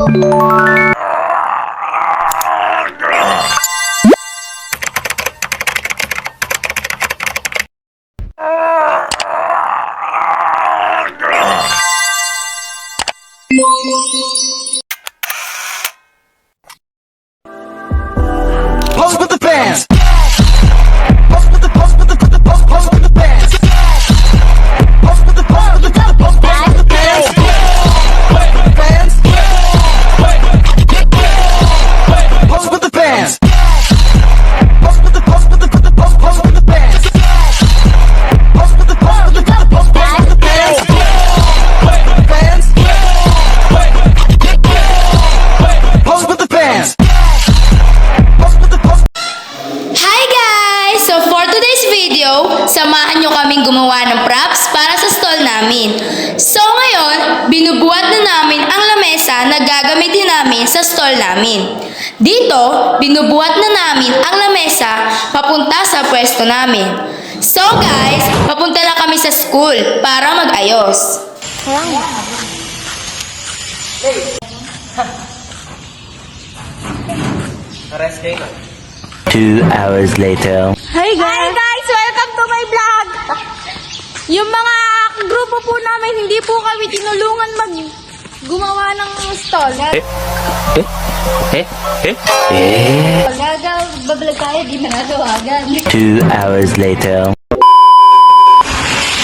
Pose with the bands. Pose with the pose with the pose with the bands. Pose with the pose with the pose with the bands. Bands. Pose with the bands. Pose with the pose with the pose with the bands. Pose with the pose with the pose with the bands. Bands. Pose with the bands. Hi guys! So for today's video, samahan nyo kaming gumawa ng props para sa stall namin. So ngayon, binubuhat na namin ang lamesa na gagamitin namin sa stall namin. Dito, binubuhat na namin ang lamesa papunta sa pwesto namin. So guys, papunta na kami sa school para mag-ayos. Rest kayo. 2 hours later. Hi guys! Welcome to my vlog! Yung mga grupo po namin, hindi po kami tinulungan gumawa ng stall. Bablog tayo, di managawagan. 2 hours later.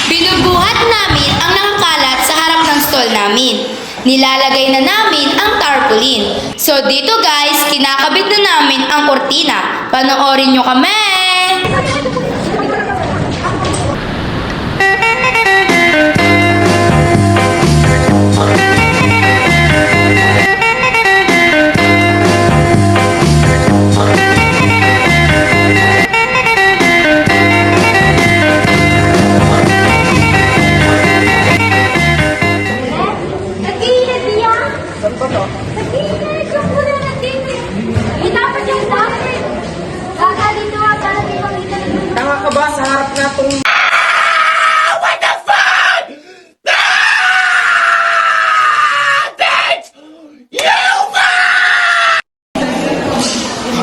Binubuhat namin ang nakakalat sa harap ng stall namin. Nilalagay na namin ang tarpaulin. So dito guys, kinakabit na namin ang kortina. Panoorin nyo kami! Tanga ka ba sa harap na itong...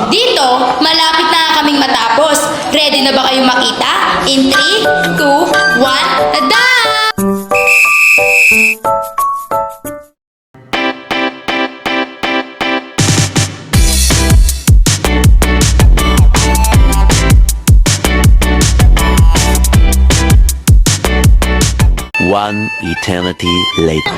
Dito, malapit na kaming matapos. Ready na ba kayong makita? In 3, 2, 1, tada! One eternity later.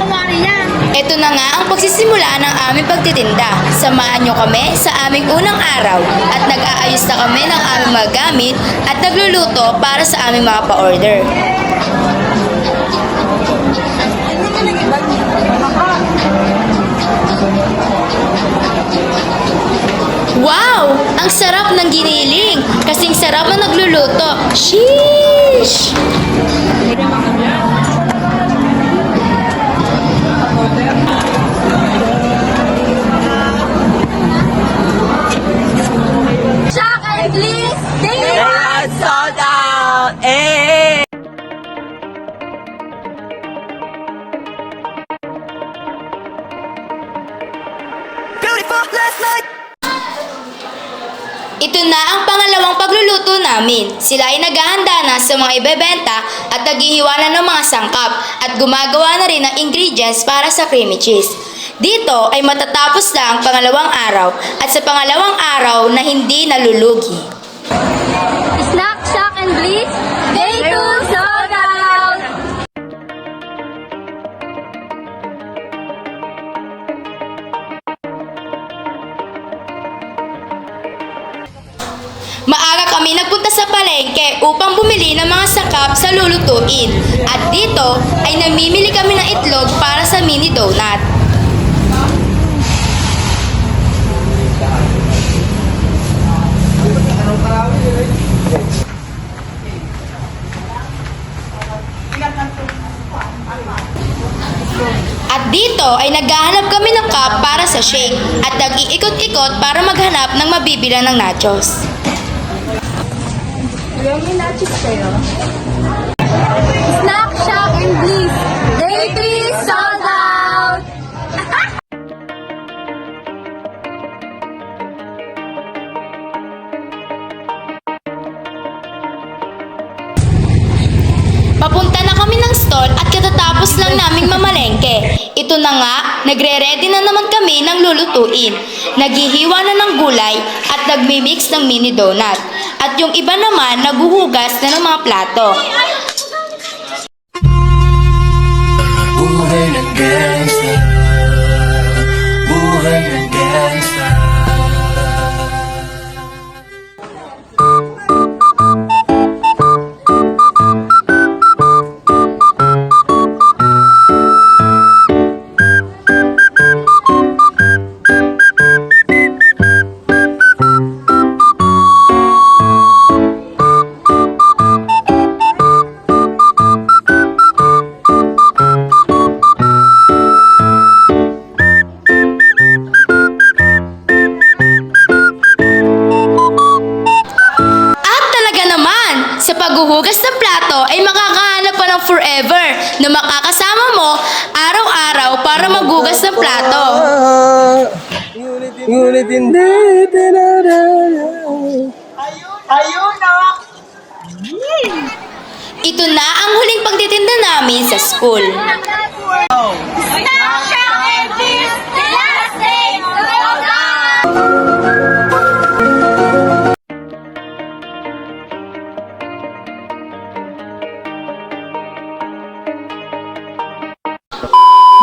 Ito na nga ang pagsisimula ng aming pagtitinda. Samahan nyo kami sa aming unang araw at nag-aayos na kami ng aming mga gamit at nagluluto para sa aming mga pa-order. Wow! Ang sarap ng giniling! Kasing sarap na nagluluto. Sheesh! Shock and please, they are sold out! Eh! Beautiful last night! Ito na ang pangalawang pagluluto namin. Sila ay naghahanda na sa mga ibebenta at naghihiwa na ng mga sangkap at gumagawa na rin ng ingredients para sa creamy cheese. Dito ay matatapos na ang pangalawang araw at sa pangalawang araw na hindi nalulugi. Snack, shock and bliss, day 2 sold out! Maaga kami nagpunta sa palengke upang bumili ng mga sangkap sa lulutuin. At dito ay namimili kami ng itlog para sa mini donut. At dito ay naghahanap kami ng cup para sa shake at nag-iikot-ikot para maghanap ng mabibila ng nachos. Snack, shock and bliss, day 3 sold out! Ito na nga, nagre-ready na naman kami ng lulutuin. Naghihiwa na ng gulay at nagmi-mix ng mini donut. At yung iba naman, naghuhugas na ng mga plato. Buhay ng gangsta. Buhay ng gangsta. At talaga naman, sa paghuhugas ng plato ay makakahanap pa ng forever na makakasama mo araw-araw para maghugas ng plato. Ngunit hindi Ito na ang huling pagtitinda namin sa school.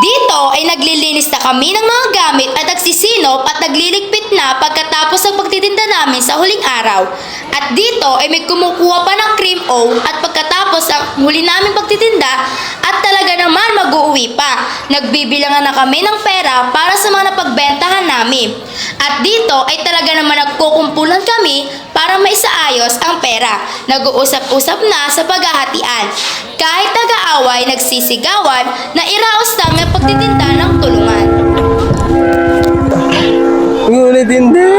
Dito ay naglilinis na kami ng mga gamit at nagsisinop at nagliligpit na pagkatapos ng pagtitinda namin sa huling araw. At dito ay may kumukuha pa ng cream o at pagkatapos ang huli namin pagtitinda at talaga naman mag-uuwi pa. Nagbibilangan na kami ng pera para sa mga napagbentahan namin. At dito ay talaga naman nagkukumpulan kami para maisaayos ang pera. Nag-uusap-usap na sa paghahatian. Kahit nag-aaway, nagsisigawan na iraos namin ang pagtitinda ng tulungan. Ngunit hindi